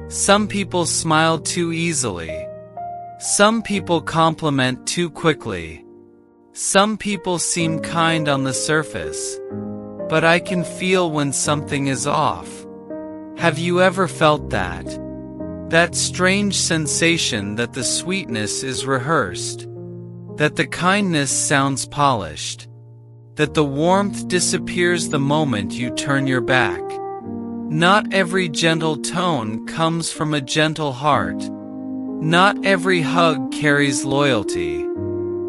Some people smile too easily. Some people compliment too quickly. Some people seem kind on the surface. But I can feel when something is off. Have you ever felt that? That strange sensation that the sweetness is rehearsed. That the kindness sounds polished. That the warmth disappears the moment you turn your back. Not every gentle tone comes from a gentle heart. Not every hug carries loyalty.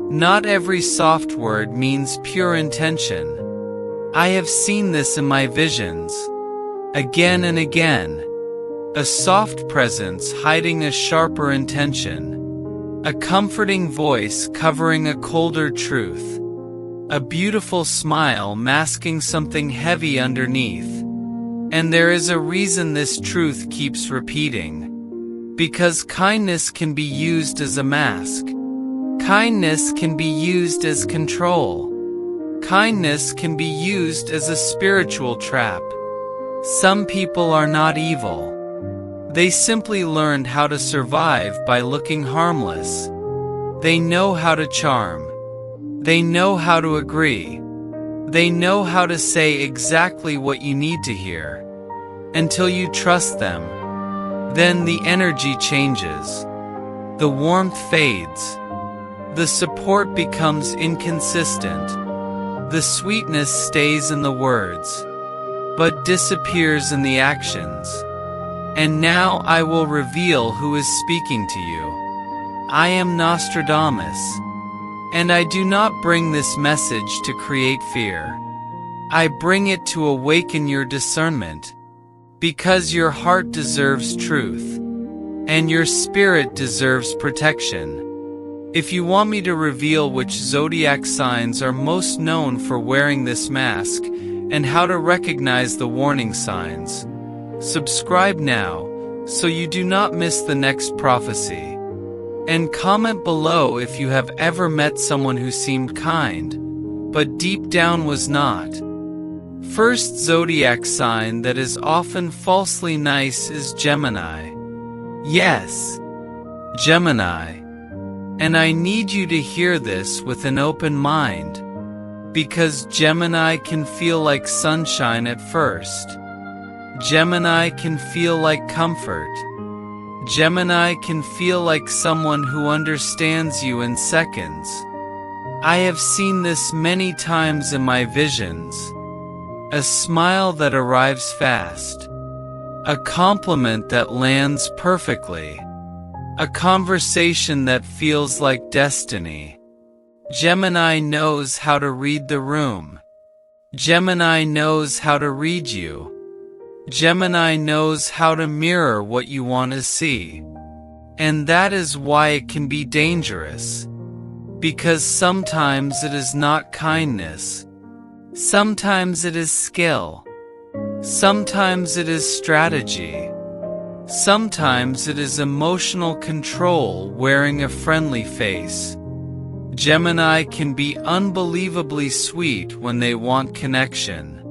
Not every soft word means pure intention. I have seen this in my visions. Again and again. A soft presence hiding a sharper intention. A comforting voice covering a colder truth. A beautiful smile masking something heavy underneath. And there is a reason this truth keeps repeating. Because kindness can be used as a mask. Kindness can be used as control. Kindness can be used as a spiritual trap. Some people are not evil. They simply learned how to survive by looking harmless. They know how to charm. They know how to agree. They know how to say exactly what you need to hear. Until you trust them. Then the energy changes. The warmth fades. The support becomes inconsistent. The sweetness stays in the words, but disappears in the actions. And now I will reveal who is speaking to you. I am Nostradamus. And I do not bring this message to create fear. I bring it to awaken your discernment. Because your heart deserves truth. And your spirit deserves protection. If you want me to reveal which zodiac signs are most known for wearing this mask, and how to recognize the warning signs, subscribe now, so you do not miss the next prophecy. And comment below if you have ever met someone who seemed kind, but deep down was not. First zodiac sign that is often falsely nice is Gemini. Yes, Gemini. And I need you to hear this with an open mind. Because Gemini can feel like sunshine at first. Gemini can feel like comfort. Gemini can feel like someone who understands you in seconds. I have seen this many times in my visions. A smile that arrives fast. A compliment that lands perfectly. A conversation that feels like destiny. Gemini knows how to read the room. Gemini knows how to read you. Gemini knows how to mirror what you want to see. And that is why it can be dangerous. Because sometimes it is not kindness. Sometimes it is skill. Sometimes it is strategy. Sometimes it is emotional control wearing a friendly face. Gemini can be unbelievably sweet when they want connection.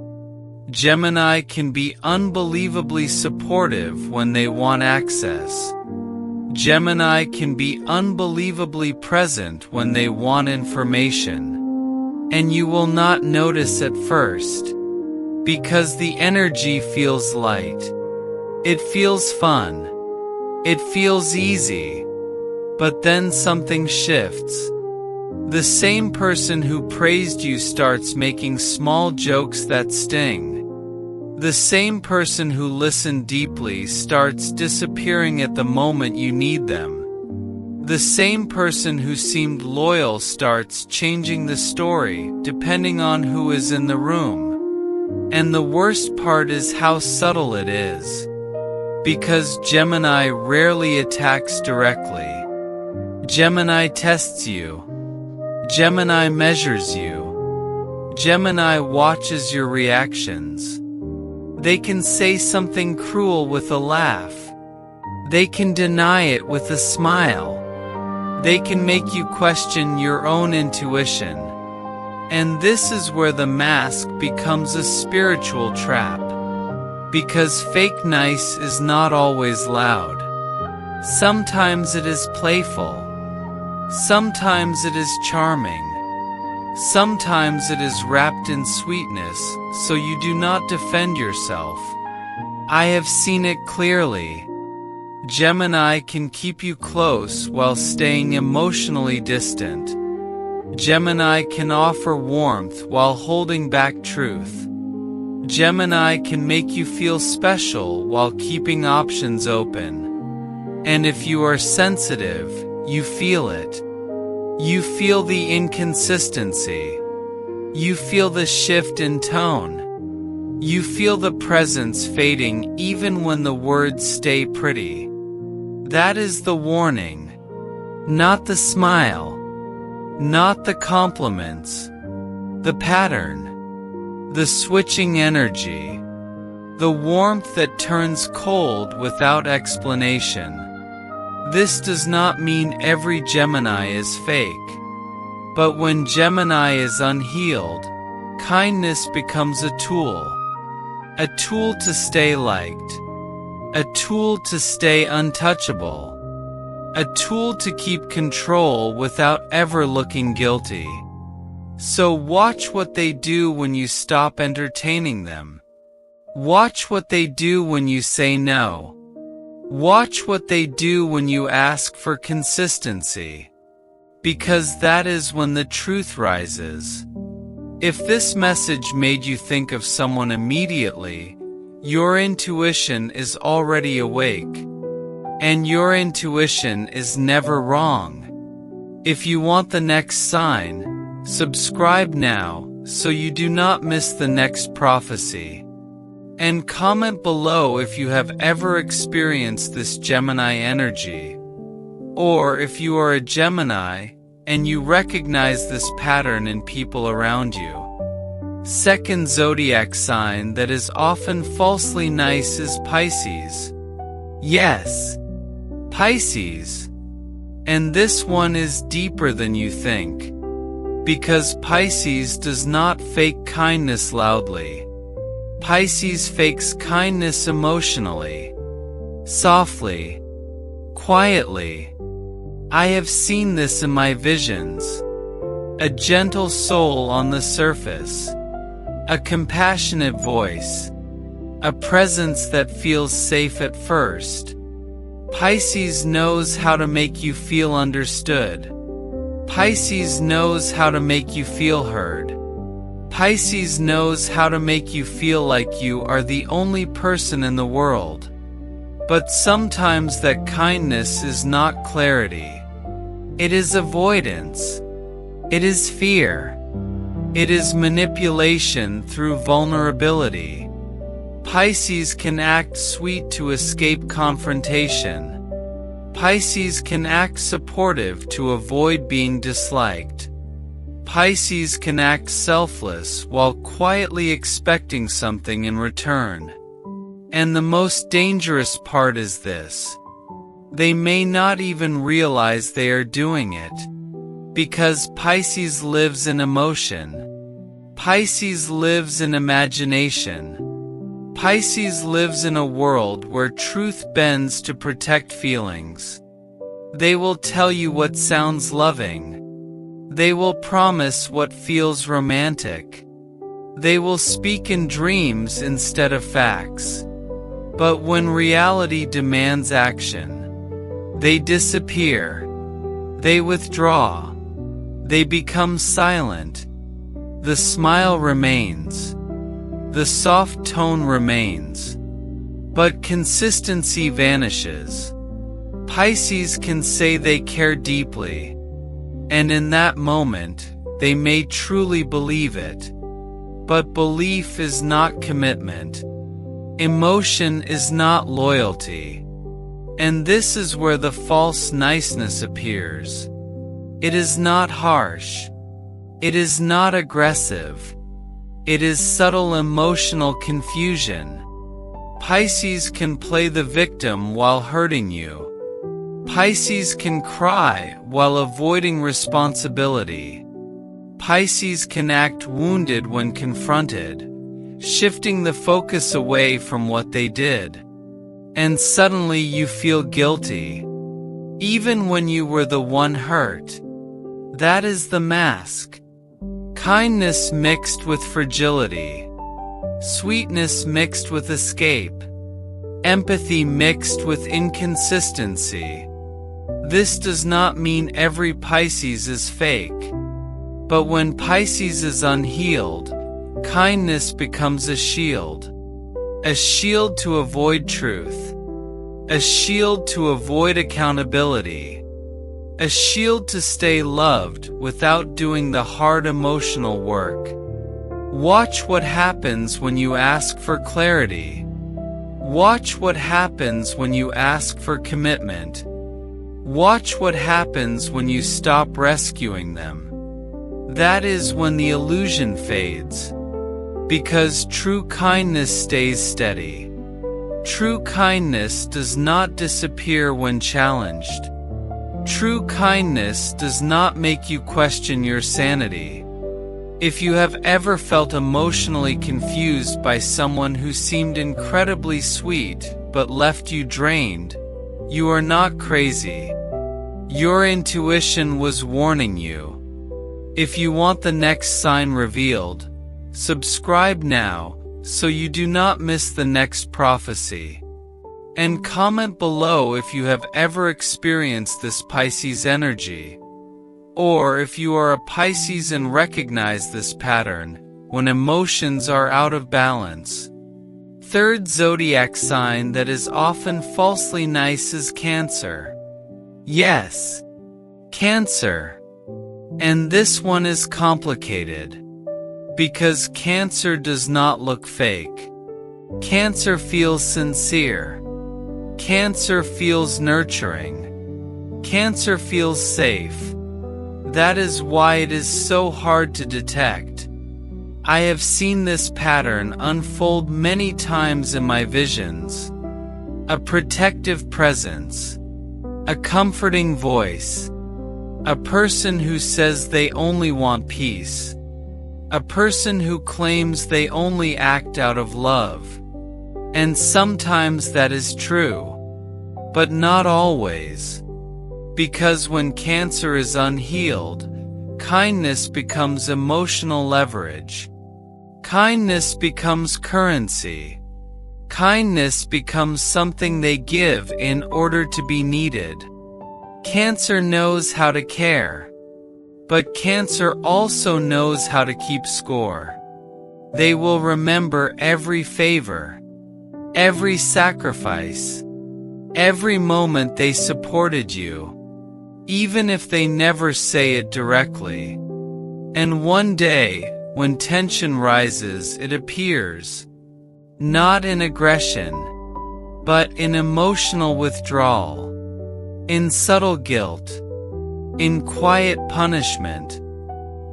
Gemini can be unbelievably supportive when they want access. Gemini can be unbelievably present when they want information. And you will not notice at first. Because the energy feels light. It feels fun. It feels easy. But then something shifts. The same person who praised you starts making small jokes that sting. The same person who listened deeply starts disappearing at the moment you need them. The same person who seemed loyal starts changing the story, depending on who is in the room. And the worst part is how subtle it is. Because Gemini rarely attacks directly. Gemini tests you. Gemini measures you. Gemini watches your reactions. They can say something cruel with a laugh. They can deny it with a smile. They can make you question your own intuition. And this is where the mask becomes a spiritual trap. Because fake nice is not always loud. Sometimes it is playful. Sometimes it is charming. Sometimes it is wrapped in sweetness, so you do not defend yourself. I have seen it clearly. Gemini can keep you close while staying emotionally distant. Gemini can offer warmth while holding back truth. Gemini can make you feel special while keeping options open. And if you are sensitive, you feel it. You feel the inconsistency. You feel the shift in tone. You feel the presence fading even when the words stay pretty. That is the warning. Not the smile. Not the compliments. The pattern. The switching energy. The warmth that turns cold without explanation. This does not mean every Gemini is fake. But when Gemini is unhealed, kindness becomes a tool. A tool to stay liked. A tool to stay untouchable. A tool to keep control without ever looking guilty. So watch what they do when you stop entertaining them. Watch what they do when you say no. Watch what they do when you ask for consistency. Because that is when the truth rises. If this message made you think of someone immediately, your intuition is already awake. And your intuition is never wrong. If you want the next sign, subscribe now so you do not miss the next prophecy. And comment below if you have ever experienced this Gemini energy. Or if you are a Gemini and you recognize this pattern in people around you. Second zodiac sign that is often falsely nice is Pisces. Yes, Pisces. And this one is deeper than you think. Because Pisces does not fake kindness loudly. Pisces fakes kindness emotionally, softly, quietly. I have seen this in my visions. A gentle soul on the surface, a compassionate voice, a presence that feels safe at first. Pisces knows how to make you feel understood. Pisces knows how to make you feel heard. Pisces knows how to make you feel like you are the only person in the world. But sometimes that kindness is not clarity. It is avoidance. It is fear. It is manipulation through vulnerability. Pisces can act sweet to escape confrontation. Pisces can act supportive to avoid being disliked. Pisces can act selfless while quietly expecting something in return. And the most dangerous part is this. They may not even realize they are doing it. Because Pisces lives in emotion. Pisces lives in imagination. Pisces lives in a world where truth bends to protect feelings. They will tell you what sounds loving. They will promise what feels romantic. They will speak in dreams instead of facts. But when reality demands action, they disappear. They withdraw. They become silent. The smile remains. The soft tone remains. But consistency vanishes. Pisces can say they care deeply. And in that moment, they may truly believe it. But belief is not commitment. Emotion is not loyalty. And this is where the false niceness appears. It is not harsh. It is not aggressive. It is subtle emotional confusion. Pisces can play the victim while hurting you. Pisces can cry while avoiding responsibility. Pisces can act wounded when confronted, shifting the focus away from what they did. And suddenly you feel guilty, even when you were the one hurt. That is the mask. Kindness mixed with fragility. Sweetness mixed with escape. Empathy mixed with inconsistency. This does not mean every Pisces is fake. But when Pisces is unhealed, kindness becomes a shield. A shield to avoid truth. A shield to avoid accountability. A shield to stay loved without doing the hard emotional work. Watch what happens when you ask for clarity. Watch what happens when you ask for commitment. Watch what happens when you stop rescuing them. That is when the illusion fades. Because true kindness stays steady. True kindness does not disappear when challenged. True kindness does not make you question your sanity. If you have ever felt emotionally confused by someone who seemed incredibly sweet but left you drained, you are not crazy. Your intuition was warning you. If you want the next sign revealed, subscribe now so you do not miss the next prophecy. And comment below if you have ever experienced this Pisces energy. Or if you are a Pisces and recognize this pattern when emotions are out of balance. Third zodiac sign that is often falsely nice is Cancer. Yes, Cancer. And this one is complicated. Because Cancer does not look fake. Cancer feels sincere. Cancer feels nurturing. Cancer feels safe. That is why it is so hard to detect. I have seen this pattern unfold many times in my visions. A protective presence. A comforting voice. A person who says they only want peace. A person who claims they only act out of love. And sometimes that is true. But not always. Because when Cancer is unhealed, kindness becomes emotional leverage. Kindness becomes currency. Kindness becomes something they give in order to be needed. Cancer knows how to care. But Cancer also knows how to keep score. They will remember every favor, every sacrifice, every moment they supported you, even if they never say it directly. And one day, when tension rises, it appears. Not in aggression, but in emotional withdrawal, in subtle guilt, in quiet punishment.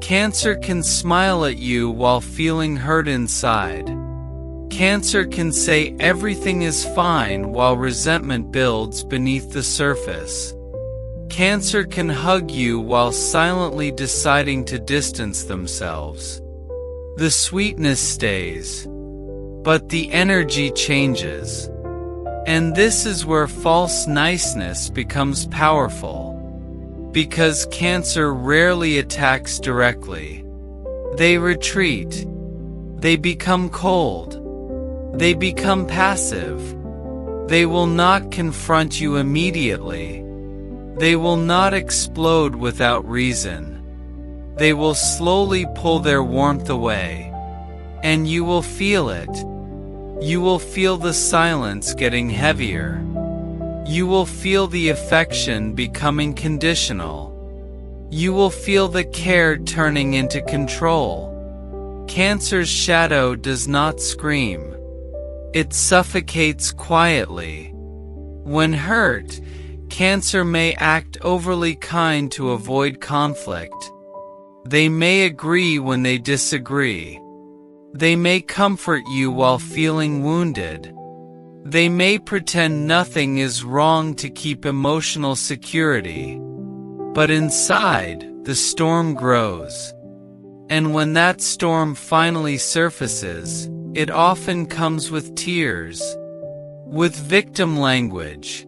Cancer can smile at you while feeling hurt inside. Cancer can say everything is fine while resentment builds beneath the surface. Cancer can hug you while silently deciding to distance themselves. The sweetness stays, but the energy changes. And this is where false niceness becomes powerful. Because Cancer rarely attacks directly. They retreat. They become cold. They become passive. They will not confront you immediately. They will not explode without reason. They will slowly pull their warmth away. And you will feel it. You will feel the silence getting heavier. You will feel the affection becoming conditional. You will feel the care turning into control. Cancer's shadow does not scream. It suffocates quietly. When hurt, Cancer may act overly kind to avoid conflict. They may agree when they disagree. They may comfort you while feeling wounded. They may pretend nothing is wrong to keep emotional security. But inside, the storm grows. And when that storm finally surfaces, it often comes with tears, with victim language,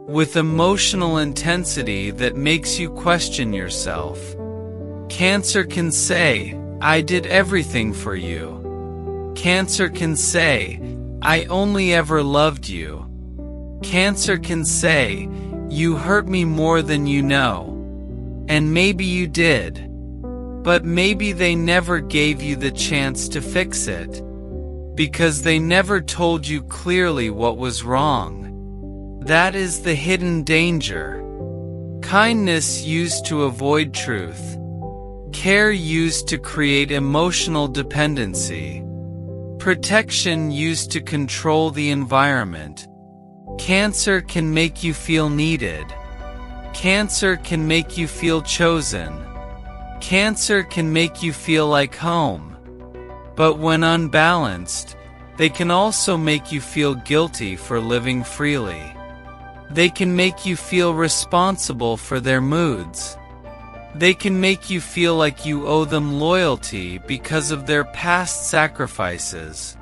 with emotional intensity that makes you question yourself. Cancer can say, "I did everything for you." Cancer can say, "I only ever loved you." Cancer can say, "You hurt me more than you know." And maybe you did. But maybe they never gave you the chance to fix it, because they never told you clearly what was wrong. That is the hidden danger. Kindness used to avoid truth. Care used to create emotional dependency. Protection used to control the environment. Cancer can make you feel needed. Cancer can make you feel chosen. Cancer can make you feel like home. But when unbalanced, they can also make you feel guilty for living freely. They can make you feel responsible for their moods. They can make you feel like you owe them loyalty because of their past sacrifices.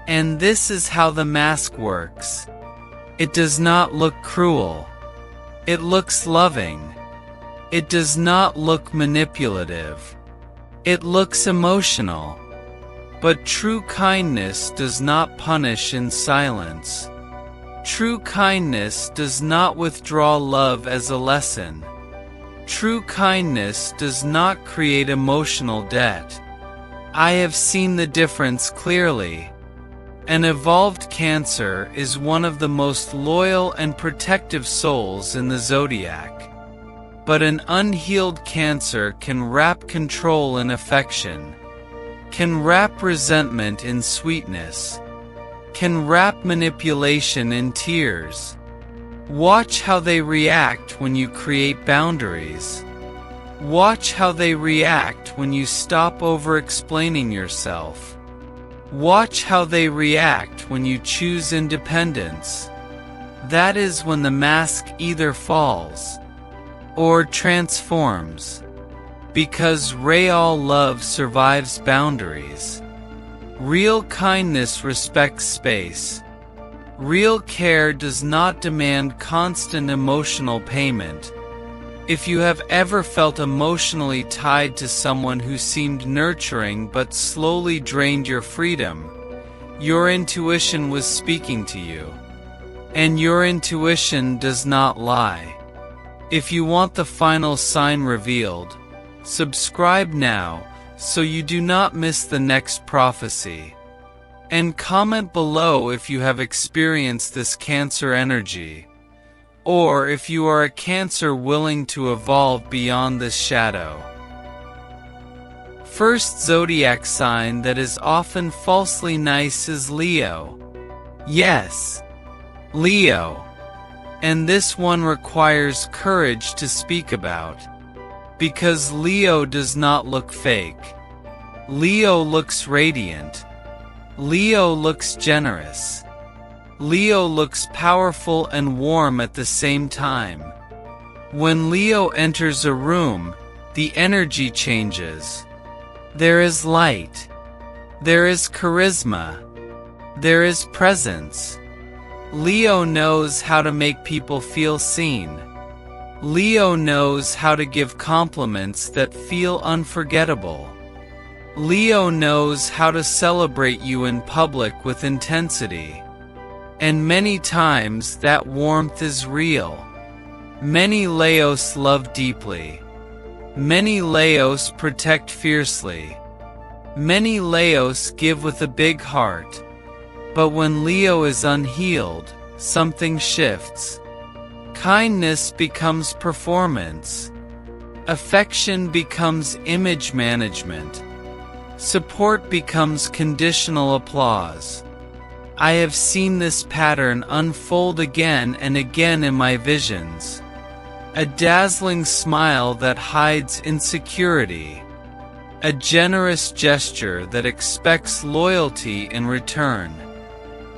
And this is how the mask works. It does not look cruel. It looks loving. It does not look manipulative. It looks emotional. But true kindness does not punish in silence. True kindness does not withdraw love as a lesson. True kindness does not create emotional debt. I have seen the difference clearly. An evolved Cancer is one of the most loyal and protective souls in the zodiac. But an unhealed Cancer can wrap control in affection, can wrap resentment in sweetness, can wrap manipulation in tears. Watch how they react when you create boundaries. Watch how they react when you stop over-explaining yourself. Watch how they react when you choose independence. That is when the mask either falls or transforms. Because real love survives boundaries. Real kindness respects space. Real care does not demand constant emotional payment. If you have ever felt emotionally tied to someone who seemed nurturing but slowly drained your freedom, your intuition was speaking to you. And your intuition does not lie. If you want the final sign revealed, subscribe now so you do not miss the next prophecy. And comment below if you have experienced this Cancer energy, or if you are a Cancer willing to evolve beyond this shadow. First zodiac sign that is often falsely nice is Leo. Yes, Leo. And this one requires courage to speak about. Because Leo does not look fake. Leo looks radiant. Leo looks generous. Leo looks powerful and warm at the same time. When Leo enters a room, the energy changes. There is light. There is charisma. There is presence. Leo knows how to make people feel seen. Leo knows how to give compliments that feel unforgettable. Leo knows how to celebrate you in public with intensity. And many times that warmth is real. Many Leos love deeply. Many Leos protect fiercely. Many Leos give with a big heart. But when Leo is unhealed, something shifts. Kindness becomes performance. Affection becomes image management. Support becomes conditional applause. I have seen this pattern unfold again and again in my visions. A dazzling smile that hides insecurity. A generous gesture that expects loyalty in return.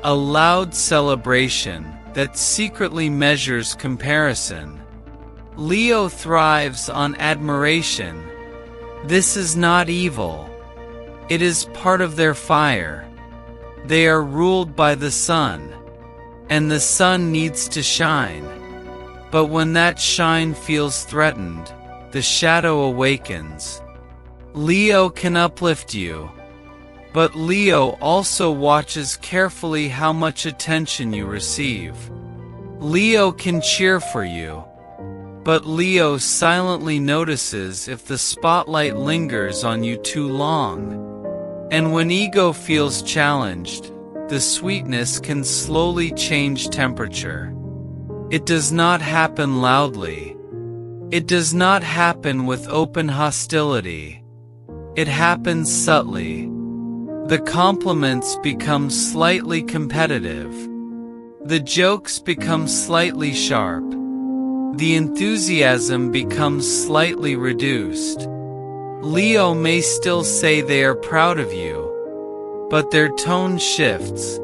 A loud celebration that secretly measures comparison. Leo thrives on admiration. This is not evil. It is part of their fire. They are ruled by the sun, and the sun needs to shine. But when that shine feels threatened, the shadow awakens. Leo can uplift you, but Leo also watches carefully how much attention you receive. Leo can cheer for you, but Leo silently notices if the spotlight lingers on you too long. And when ego feels challenged, the sweetness can slowly change temperature. It does not happen loudly. It does not happen with open hostility. It happens subtly. The compliments become slightly competitive. The jokes become slightly sharp. The enthusiasm becomes slightly reduced. Leo may still say they are proud of you, but their tone shifts.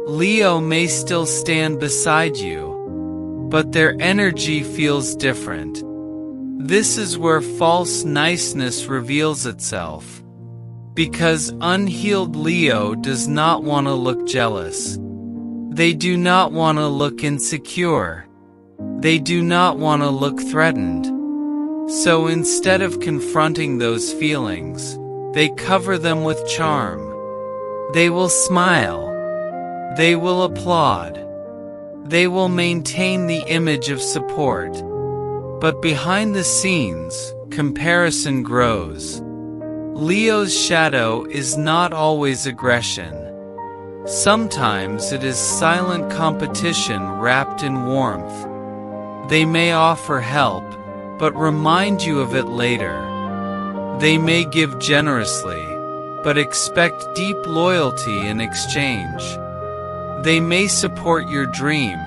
Leo may still stand beside you, but their energy feels different. This is where false niceness reveals itself. Because unhealed Leo does not want to look jealous. They do not want to look insecure. They do not want to look threatened. So instead of confronting those feelings, they cover them with charm. They will smile. They will applaud. They will maintain the image of support. But behind the scenes, comparison grows. Leo's shadow is not always aggression. Sometimes it is silent competition wrapped in warmth. They may offer help, but remind you of it later. They may give generously, but expect deep loyalty in exchange. They may support your dream,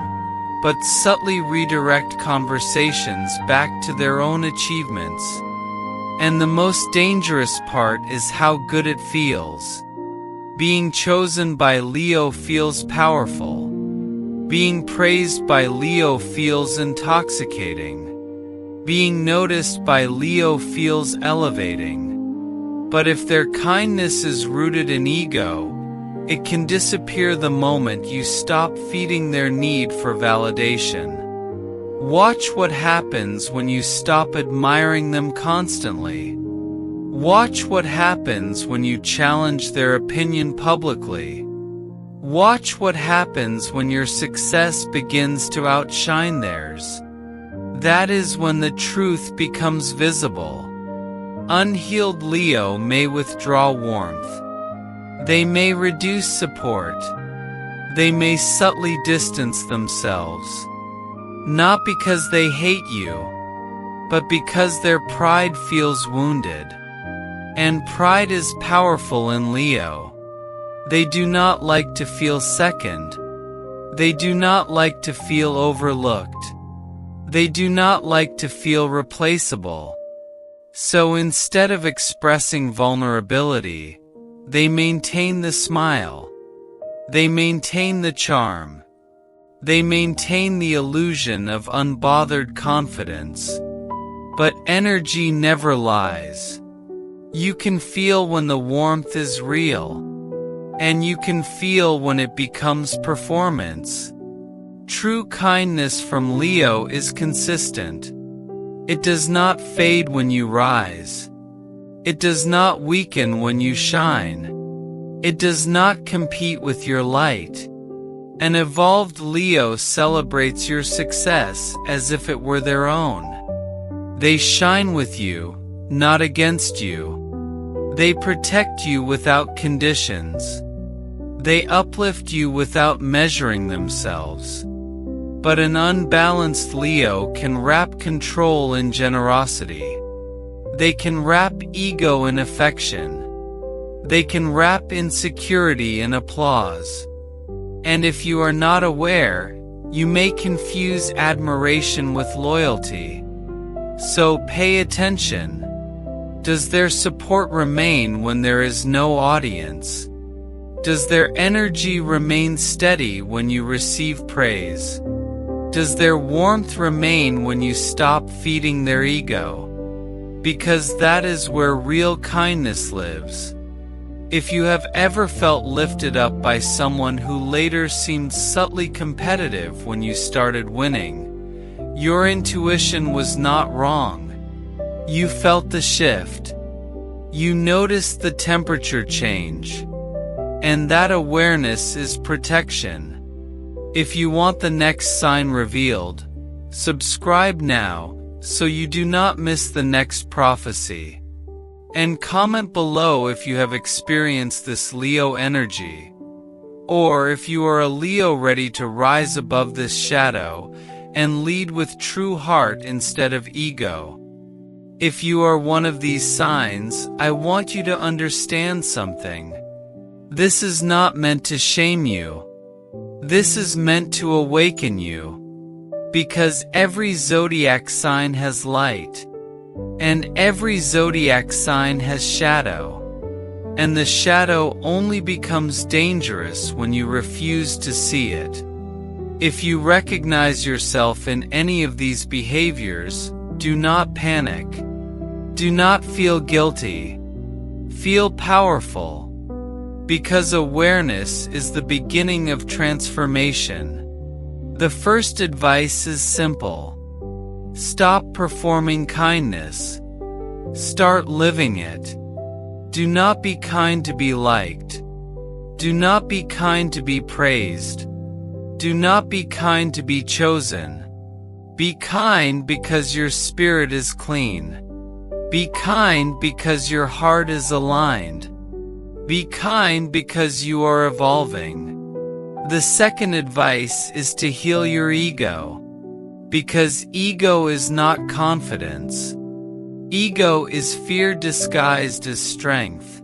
but subtly redirect conversations back to their own achievements. And the most dangerous part is how good it feels. Being chosen by Leo feels powerful. Being praised by Leo feels intoxicating. Being noticed by Leo feels elevating. But if their kindness is rooted in ego, it can disappear the moment you stop feeding their need for validation. Watch what happens when you stop admiring them constantly. Watch what happens when you challenge their opinion publicly. Watch what happens when your success begins to outshine theirs. That is when the truth becomes visible. Unhealed Leo may withdraw warmth. They may reduce support. They may subtly distance themselves. Not because they hate you, but because their pride feels wounded. And pride is powerful in Leo. They do not like to feel second. They do not like to feel overlooked. They do not like to feel replaceable. So instead of expressing vulnerability, they maintain the smile. They maintain the charm. They maintain the illusion of unbothered confidence. But energy never lies. You can feel when the warmth is real. And you can feel when it becomes performance. True kindness from Leo is consistent. It does not fade when you rise. It does not weaken when you shine. It does not compete with your light. An evolved Leo celebrates your success as if it were their own. They shine with you, not against you. They protect you without conditions. They uplift you without measuring themselves. But an unbalanced Leo can wrap control in generosity. They can wrap ego in affection. They can wrap insecurity in applause. And if you are not aware, you may confuse admiration with loyalty. So pay attention. Does their support remain when there is no audience? Does their energy remain steady when you receive praise? Does their warmth remain when you stop feeding their ego? because that is where real kindness lives. If you have ever felt lifted up by someone who later seemed subtly competitive when you started winning, your intuition was not wrong. You felt the shift. You noticed the temperature change. And that awareness is protection. If you want the next sign revealed, subscribe now so you do not miss the next prophecy. And comment below if you have experienced this Leo energy, or if you are a Leo ready to rise above this shadow and lead with true heart instead of ego. If you are one of these signs, I want you to understand something. This is not meant to shame you. This is meant to awaken you. Because every zodiac sign has light. And every zodiac sign has shadow. And the shadow only becomes dangerous when you refuse to see it. If you recognize yourself in any of these behaviors, do not panic. Do not feel guilty. Feel powerful. Because awareness is the beginning of transformation. The first advice is simple. Stop performing kindness. Start living it. Do not be kind to be liked. Do not be kind to be praised. Do not be kind to be chosen. Be kind because your spirit is clean. Be kind because your heart is aligned. Be kind because you are evolving. The second advice is to heal your ego. Because ego is not confidence. Ego is fear disguised as strength.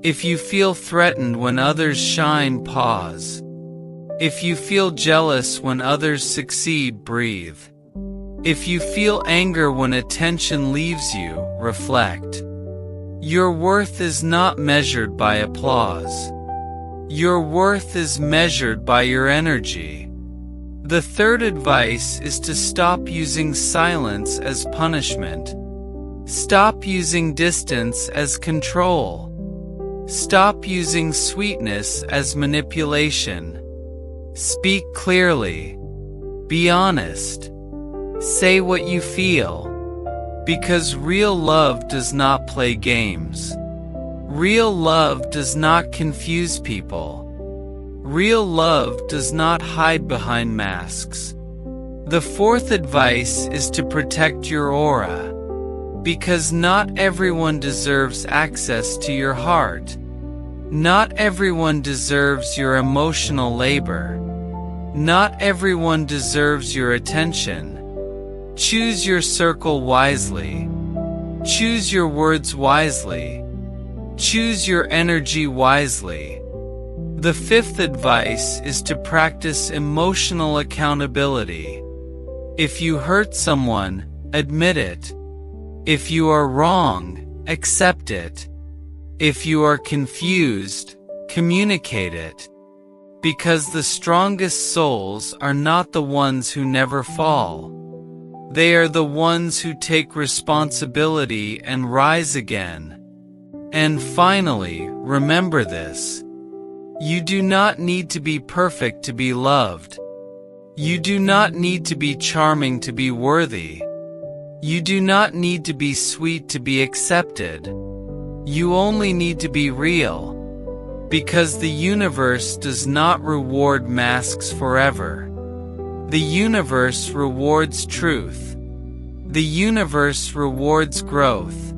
If you feel threatened when others shine, pause. If you feel jealous when others succeed, breathe. If you feel anger when attention leaves you, reflect. Your worth is not measured by applause. Your worth is measured by your energy. The third advice is to stop using silence as punishment. Stop using distance as control. Stop using sweetness as manipulation. Speak clearly. Be honest. Say what you feel. Because real love does not play games. Real love does not confuse people. Real love does not hide behind masks. The fourth advice is to protect your aura. Because not everyone deserves access to your heart. Not everyone deserves your emotional labor. Not everyone deserves your attention. Choose your circle wisely. Choose your words wisely. Choose your energy wisely. The fifth advice is to practice emotional accountability. If you hurt someone, admit it. If you are wrong, accept it. If you are confused, communicate it. Because the strongest souls are not the ones who never fall. They are the ones who take responsibility and rise again. And finally, remember this. You do not need to be perfect to be loved. You do not need to be charming to be worthy. You do not need to be sweet to be accepted. You only need to be real. Because the universe does not reward masks forever. The universe rewards truth. The universe rewards growth.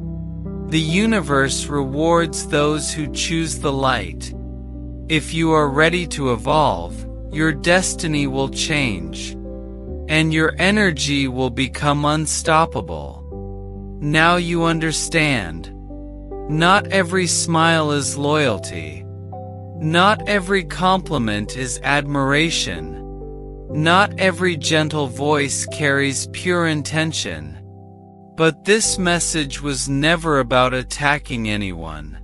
The universe rewards those who choose the light. If you are ready to evolve, your destiny will change. And your energy will become unstoppable. Now you understand. Not every smile is loyalty. Not every compliment is admiration. Not every gentle voice carries pure intention. But this message was never about attacking anyone.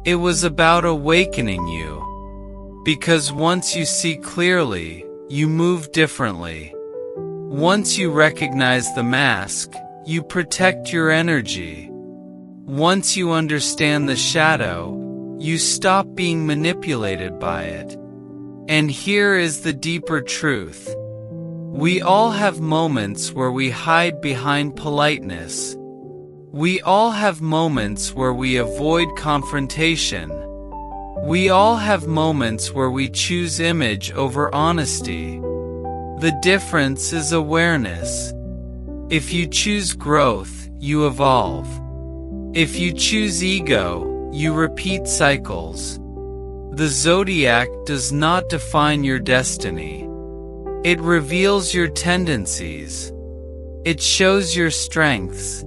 It was about awakening you. Because once you see clearly, you move differently. Once you recognize the mask, You protect your energy. Once you understand the shadow, you stop being manipulated by it. And here is the deeper truth. We all have moments where we hide behind politeness. We all have moments where we avoid confrontation. We all have moments where we choose image over honesty. The difference is awareness. If you choose growth, you evolve. If you choose ego, you repeat cycles. The zodiac does not define your destiny. It reveals your tendencies. It shows your strengths.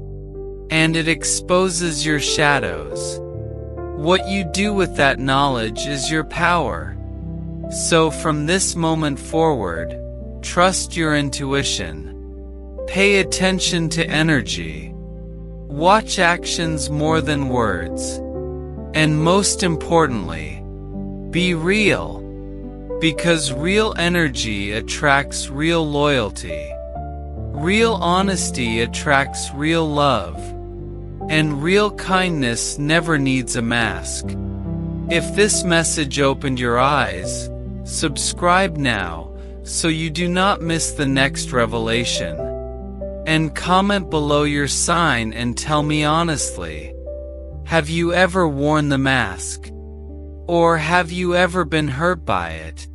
And it exposes your shadows. What you do with that knowledge is your power. So from this moment forward, trust your intuition. Pay attention to energy. Watch actions more than words. And most importantly, be real. Because real energy attracts real loyalty. Real honesty attracts real love. And real kindness never needs a mask. If this message opened your eyes, subscribe now so you do not miss the next revelation. And comment below your sign and tell me honestly, have you ever worn the mask? Or have you ever been hurt by it?